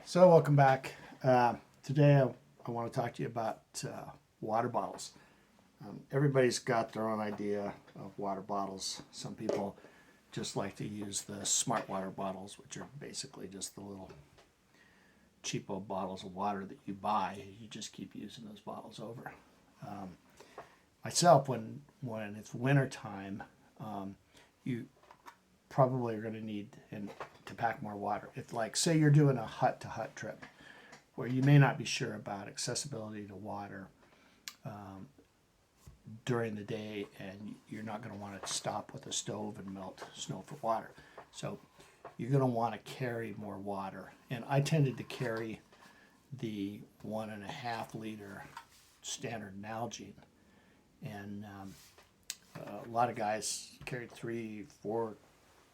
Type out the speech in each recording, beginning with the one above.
So welcome back. Today I want to talk to you about water bottles. Everybody's got their own idea of water bottles. Some people just like to use the smart water bottles, which are basically just the little cheapo bottles of water that you buy. You just keep using those bottles over. Myself, when it's winter time, you probably are going to need to pack more water. If, like, say you're doing a hut to hut trip where you may not be sure about accessibility to water during the day, and you're not going to want to stop with a stove and melt snow for water. So you're going to want to carry more water. And I tended to carry the 1.5 liter standard Nalgene. And a lot of guys carried 3-4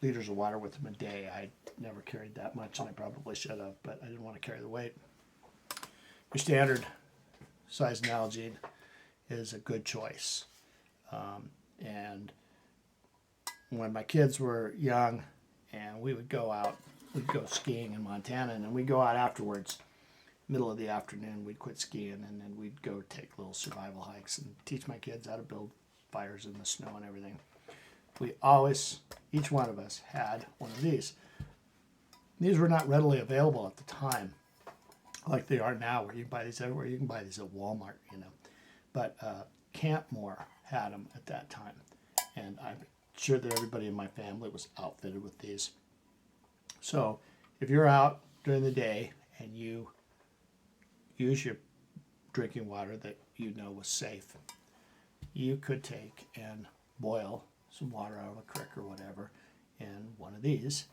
liters of water with them a day. I never carried that much, and I probably should have, but I didn't want to carry the weight. Your standard size Nalgene is a good choice. And when my kids were young and we would go out, we'd go skiing in Montana, and then we'd go out afterwards, middle of the afternoon, we'd quit skiing, and then we'd go take little survival hikes and teach my kids how to build fires in the snow and everything. We always, each one of us, had one of these. These were not readily available at the time, like they are now, where you can buy these everywhere. You can buy these at Walmart, But Campmore had them at that time, and I'm sure that everybody in my family was outfitted with these. So if you're out during the day and you use your drinking water that you know was safe, you could take and boil some water out of a creek or whatever in one of these,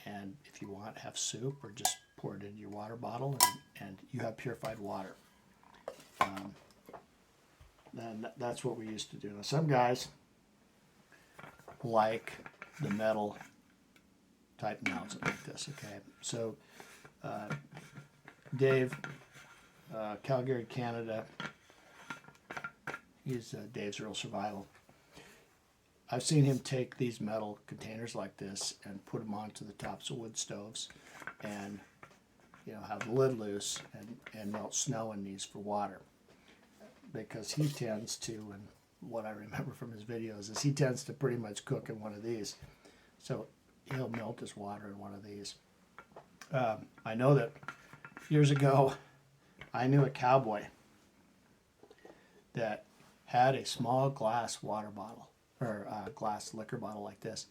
and if you want, have soup or just pour it into your water bottle, and you have purified water. And that's what we used to do. Now, some guys like the metal type Nalgene like this. Okay, so Dave, Calgary, Canada. He's Dave's Real Survival. I've seen him take these metal containers like this and put them onto the tops of wood stoves, and have the lid loose and melt snow in these for water, because he tends to, and what I remember from his videos is he tends to pretty much cook in one of these, so he'll melt his water in one of these. I know that years ago I knew a cowboy that had a small glass water bottle, or a glass liquor bottle like this,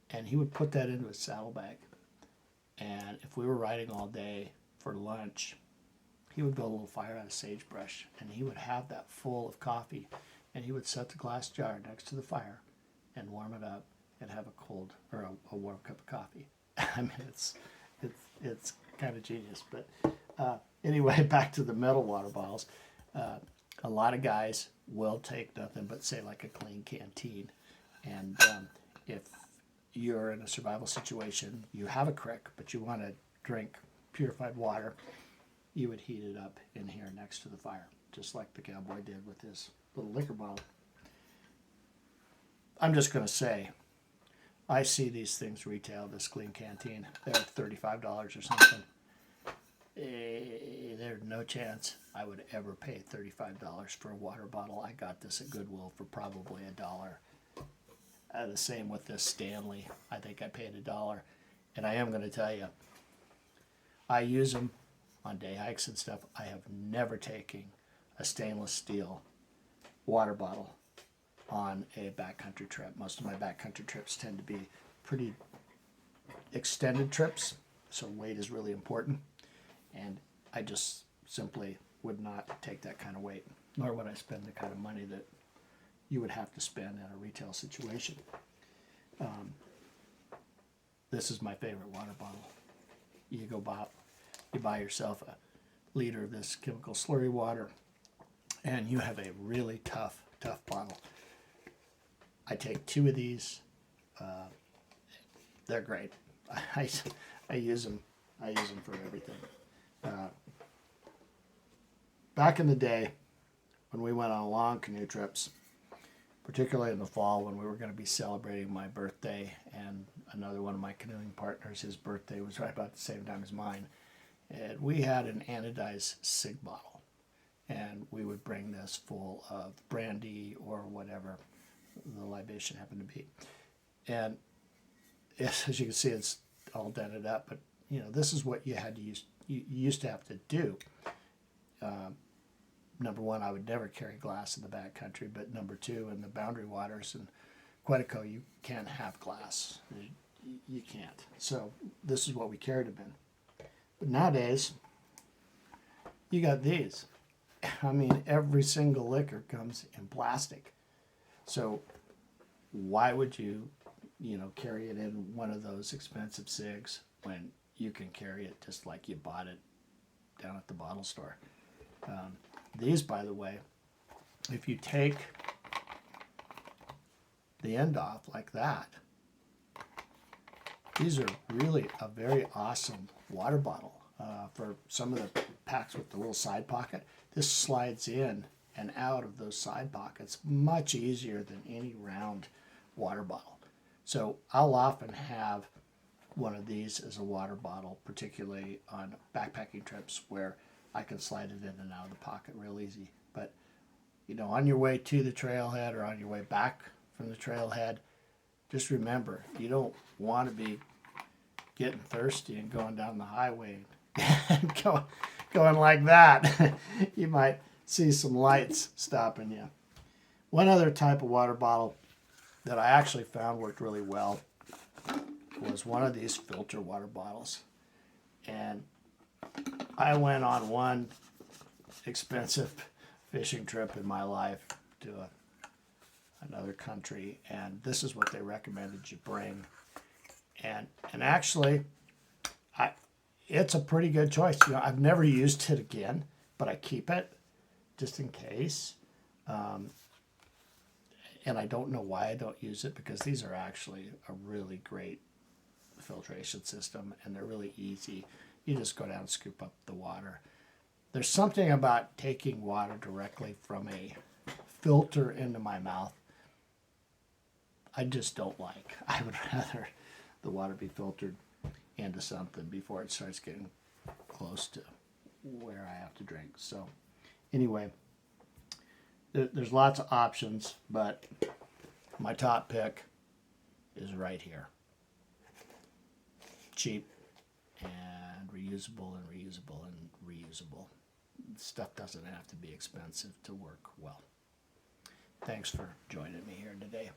and he would put that into his saddlebag, and if we were riding all day for lunch, he would build a little fire out of sagebrush, and he would have that full of coffee, and he would set the glass jar next to the fire and warm it up and have a cold, or a warm cup of coffee. I mean, it's kind of genius. But anyway, back to the metal water bottles. A lot of guys will take nothing but, say, like a Klean Kanteen, and if you're in a survival situation, you have a creek, but you want to drink purified water, you would heat it up in here next to the fire, just like the cowboy did with his little liquor bottle. I'm just going to say, I see these things retail, this Klean Kanteen. They're $35 or something. There's no chance I would ever pay $35 for a water bottle. I got this at Goodwill for probably $1. The same with this Stanley. I think I paid $1. And I am going to tell you, I use them on day hikes and stuff. I have never taken a stainless steel water bottle on a backcountry trip. Most of my backcountry trips tend to be pretty extended trips, so weight is really important. And I just simply would not take that kind of weight, nor would I spend the kind of money that you would have to spend in a retail situation. This is my favorite water bottle. You buy yourself a liter of this chemical slurry water, and you have a really tough bottle. I take 2 of these. They're great. I use them. I use them for everything. Back in the day, when we went on long canoe trips, particularly in the fall when we were going to be celebrating my birthday and another one of my canoeing partners, his birthday was right about the same time as mine, And we had an anodized SIG bottle, and we would bring this full of brandy or whatever the libation happened to be. And as you can see, it's all dented up, but this is what you had to use. You used to have to do. Number one, I would never carry glass in the backcountry, but number two, in the boundary waters in Quetico, you can't have glass. You can't. So this is what we carried them in. But nowadays, you got these. I mean, every single liquor comes in plastic. So why would you, carry it in one of those expensive SIGs when you can carry it just like you bought it down at the bottle store? These, by the way, if you take the end off like that, these are really a very awesome water bottle. For some of the packs with the little side pocket, this slides in and out of those side pockets much easier than any round water bottle. So I'll often have one of these as a water bottle, particularly on backpacking trips where I can slide it in and out of the pocket real easy. But, on your way to the trailhead or on your way back from the trailhead, just remember, you don't want to be getting thirsty and going down the highway and going like that. You might see some lights stopping you. One other type of water bottle that I actually found worked really well was one of these filter water bottles. And I went on one expensive fishing trip in my life to another country, and this is what they recommended you bring. And actually, it's a pretty good choice. I've never used it again, but I keep it just in case. And I don't know why I don't use it, because these are actually a really great filtration system, and they're really easy. You just go down and scoop up the water. There's something about taking water directly from a filter into my mouth I just don't like. I would rather the water be filtered into something before it starts getting close to where I have to drink. So anyway, there's lots of options, but my top pick is right here. Cheap and reusable and reusable and reusable. Stuff doesn't have to be expensive to work well. Thanks for joining me here today.